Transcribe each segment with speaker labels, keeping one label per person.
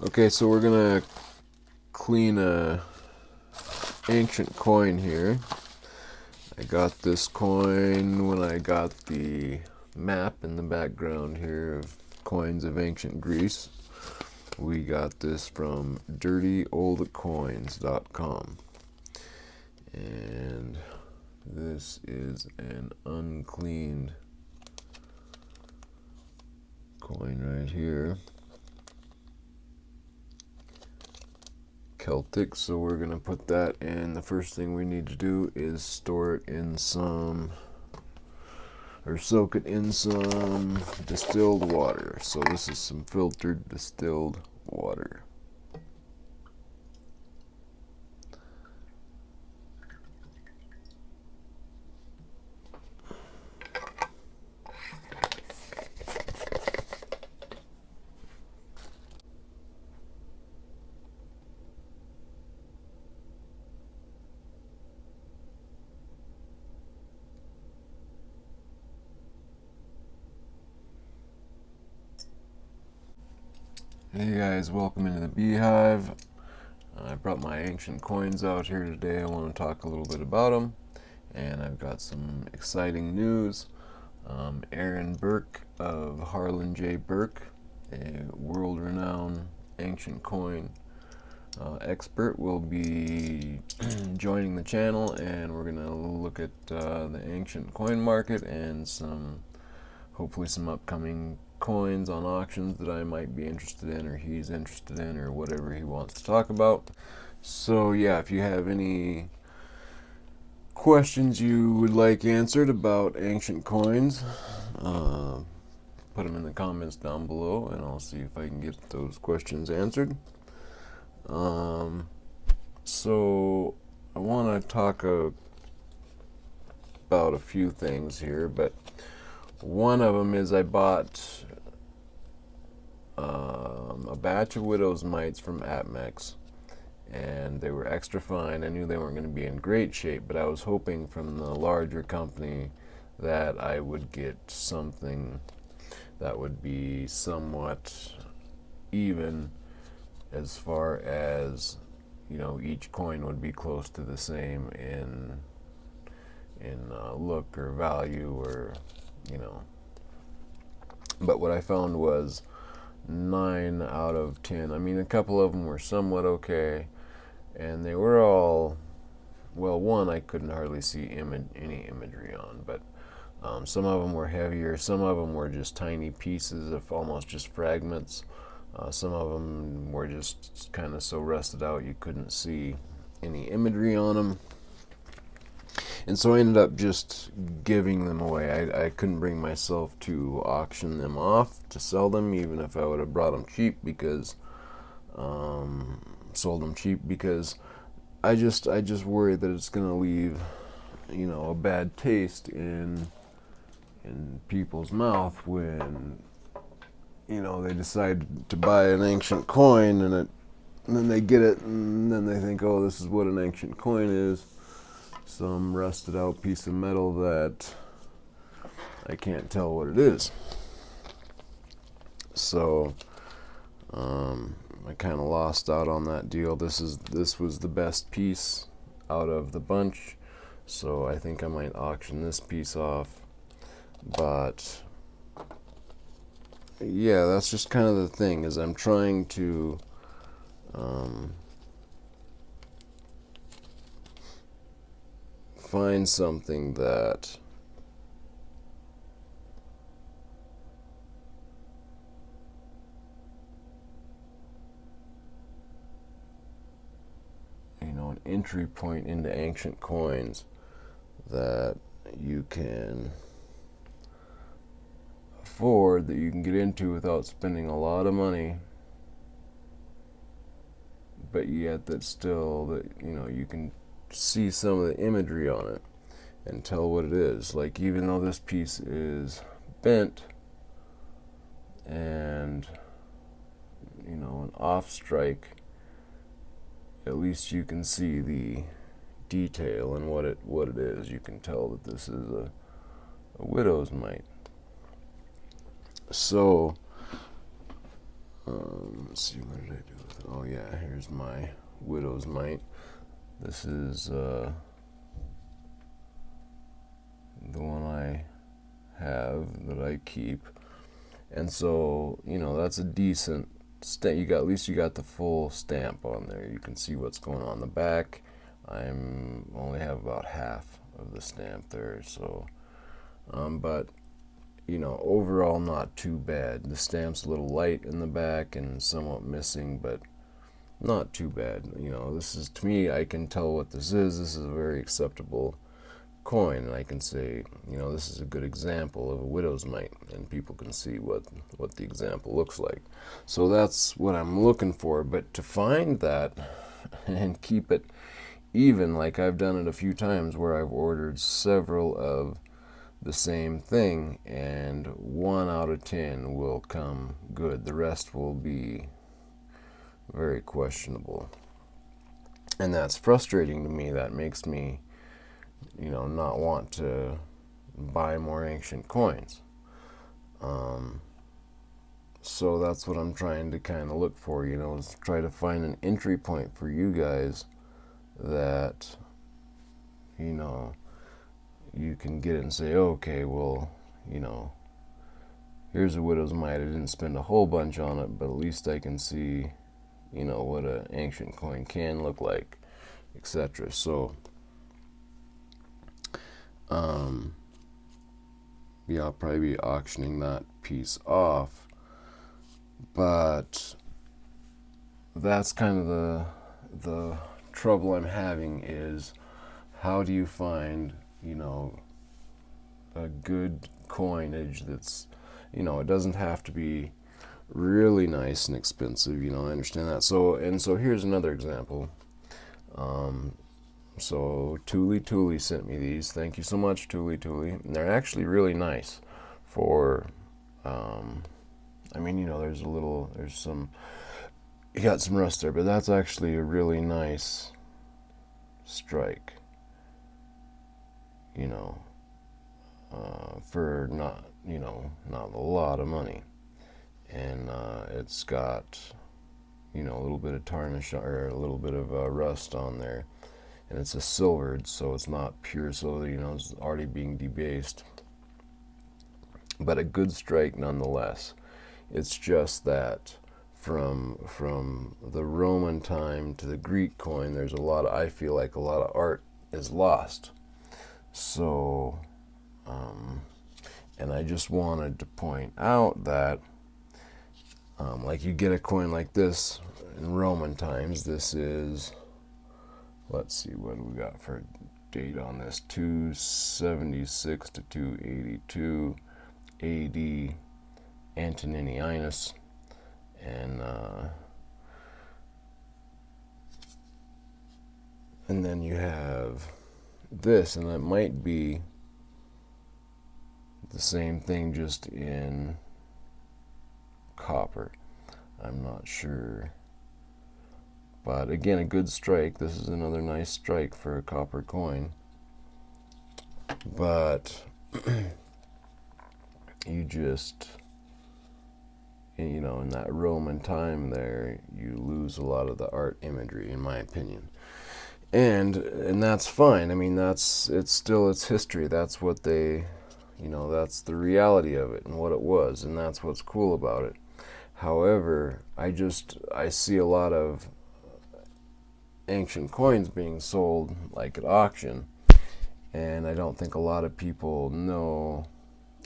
Speaker 1: Okay, so we're gonna clean a ancient coin here. I got this coin when I got the map in the background here of coins of ancient Greece. We got this from dirtyoldcoins.com. And this is an uncleaned coin right here. Celtic, so we're going to put that in. The first thing we need to do is store it in some, or soak it in some distilled water. So this is some filtered distilled water. Hey guys, welcome into the beehive. I brought my ancient coins out here today. I want to talk a little bit about them, and I've got some exciting news. Aaron Burke of Harlan J. Burke, a world-renowned ancient coin expert, will be joining the channel, and we're going to look at the ancient coin market and hopefully some upcoming coins on auctions that I might be interested in, or he's interested in, or whatever he wants to talk about. So yeah, if you have any questions you would like answered about ancient coins, put them in the comments down below and I'll see if I can get those questions answered. So I want to talk about a few things here, but one of them is I bought a batch of widow's mites from APMEX, and they were extra fine. I knew they weren't going to be in great shape, but I was hoping from the larger company that I would get something that would be somewhat even as far as, you know, each coin would be close to the same in look or value, or, you know. But what I found was 9 out of 10. I mean, a couple of them were somewhat okay, and they were all, well, one I couldn't hardly see any imagery on, but some of them were heavier, some of them were just tiny pieces of almost just fragments. Some of them were just kind of so rusted out you couldn't see any imagery on them. And so I ended up just giving them away. I couldn't bring myself to auction them off to sell them, even if I would have brought them cheap, because sold them cheap, because I just worry that it's going to leave, you know, a bad taste in people's mouth when, you know, they decide to buy an ancient coin, and then they get it, and then they think, oh, this is what an ancient coin is. Some rusted out piece of metal that I can't tell what it is. So I kind of lost out on that deal. This was the best piece out of the bunch, so I think I might auction this piece off. But yeah, that's just kind of the thing, is I'm trying to find something that an entry point into ancient coins that you can afford, that you can get into without spending a lot of money, but yet that still, that, you know, you can see some of the imagery on it and tell what it is. Like, even though this piece is bent and, you know, an off strike, at least you can see the detail and what it is. You can tell that this is a widow's mite. So let's see, what did I do? oh yeah, here's my widow's mite. This is the one I have that I keep, and so that's a decent stamp. At least you got the full stamp on there. You can see what's going on in the back. I'm only have about half of the stamp there, so but overall not too bad. The stamp's a little light in the back and somewhat missing, but not too bad. This is, to me, I can tell what this is. This is a very acceptable coin, and I can say, this is a good example of a widow's mite, and people can see what the example looks like. So that's what I'm looking for. But to find that and keep it even, like I've done it a few times where I've ordered several of the same thing, and 1 out of 10 will come good. The rest will be very questionable, and that's frustrating to me. That makes me not want to buy more ancient coins. So that's what I'm trying to kind of look for, is try to find an entry point for you guys that you can get it and say, okay, well, here's a widow's mite. I didn't spend a whole bunch on it, but at least I can see what an ancient coin can look like, etc. So yeah, I'll probably be auctioning that piece off, but that's kind of the trouble I'm having, is how do you find a good coinage that's it doesn't have to be really nice and expensive. I understand that. So here's another example. So Tuli sent me these. Thank you so much, Tuli. And they're actually really nice for, there's some, you got some rust there, but that's actually a really nice strike, for not a lot of money. And it's got, a little bit of tarnish or a little bit of rust on there. And it's a silvered, so it's not pure silver, it's already being debased. But a good strike nonetheless. It's just that from the Roman time to the Greek coin, there's I feel like a lot of art is lost. So, and I just wanted to point out that, like you get a coin like this in Roman times, this is, let's see, what do we got for date on this? 276 to 282 AD, Antoninianus, and then you have this, and it might be the same thing, just in copper. I'm not sure. But again, a good strike. This is another nice strike for a copper coin. But you just, in that Roman time there, you lose a lot of the art imagery, in my opinion. And that's fine. It's history. That's what they, that's the reality of it and what it was, and that's what's cool about it. However, I see a lot of ancient coins being sold like at auction, and I don't think a lot of people know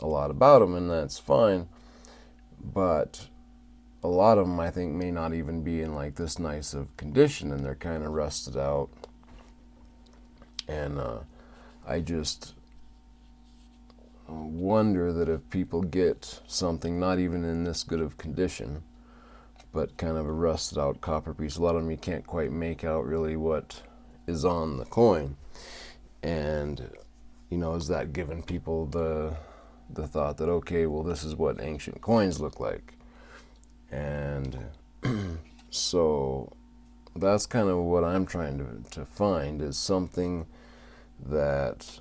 Speaker 1: a lot about them, and that's fine. But a lot of them, I think, may not even be in like this nice of condition, and they're kind of rusted out. And I just wonder that if people get something not even in this good of condition, but kind of a rusted out copper piece, a lot of them you can't quite make out really what is on the coin. And is that giving people the thought that, okay, well, this is what ancient coins look like? And so that's kind of what I'm trying to find, is something that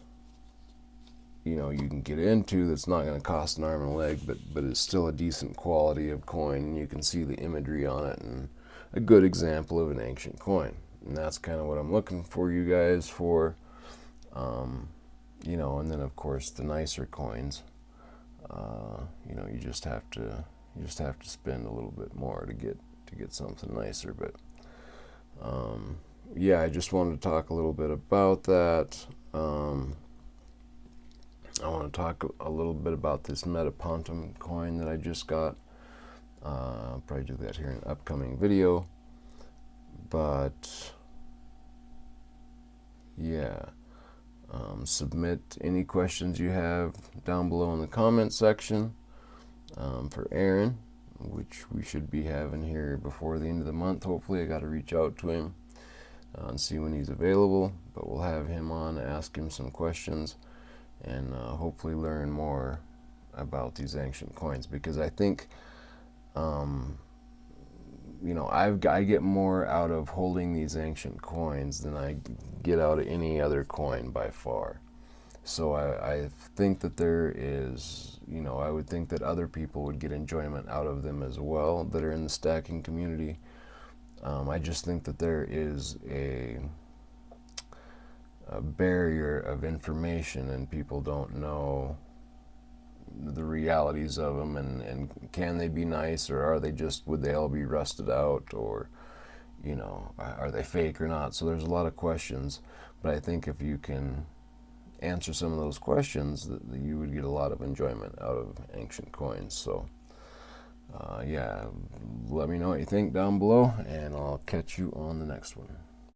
Speaker 1: you can get into, that's not going to cost an arm and a leg, but it's still a decent quality of coin, and you can see the imagery on it, and a good example of an ancient coin. And that's kind of what I'm looking for you guys for. And then of course the nicer coins. You just have to spend a little bit more to get something nicer. But I just wanted to talk a little bit about that. I want to talk a little bit about this Metapontum coin that I just got. I'll probably do that here in an upcoming video. But submit any questions you have down below in the comment section for Aaron, which we should be having here before the end of the month. Hopefully, I got to reach out to him and see when he's available. But we'll have him on, ask him some questions, and hopefully learn more about these ancient coins, because I think I get more out of holding these ancient coins than I get out of any other coin by far. So I think that there is, I would think that other people would get enjoyment out of them as well that are in the stacking community. I just think that there is a barrier of information, and people don't know the realities of them, and can they be nice, or would they all be rusted out, or are they fake or not? So there's a lot of questions, but I think if you can answer some of those questions, that you would get a lot of enjoyment out of ancient coins. So let me know what you think down below, and I'll catch you on the next one.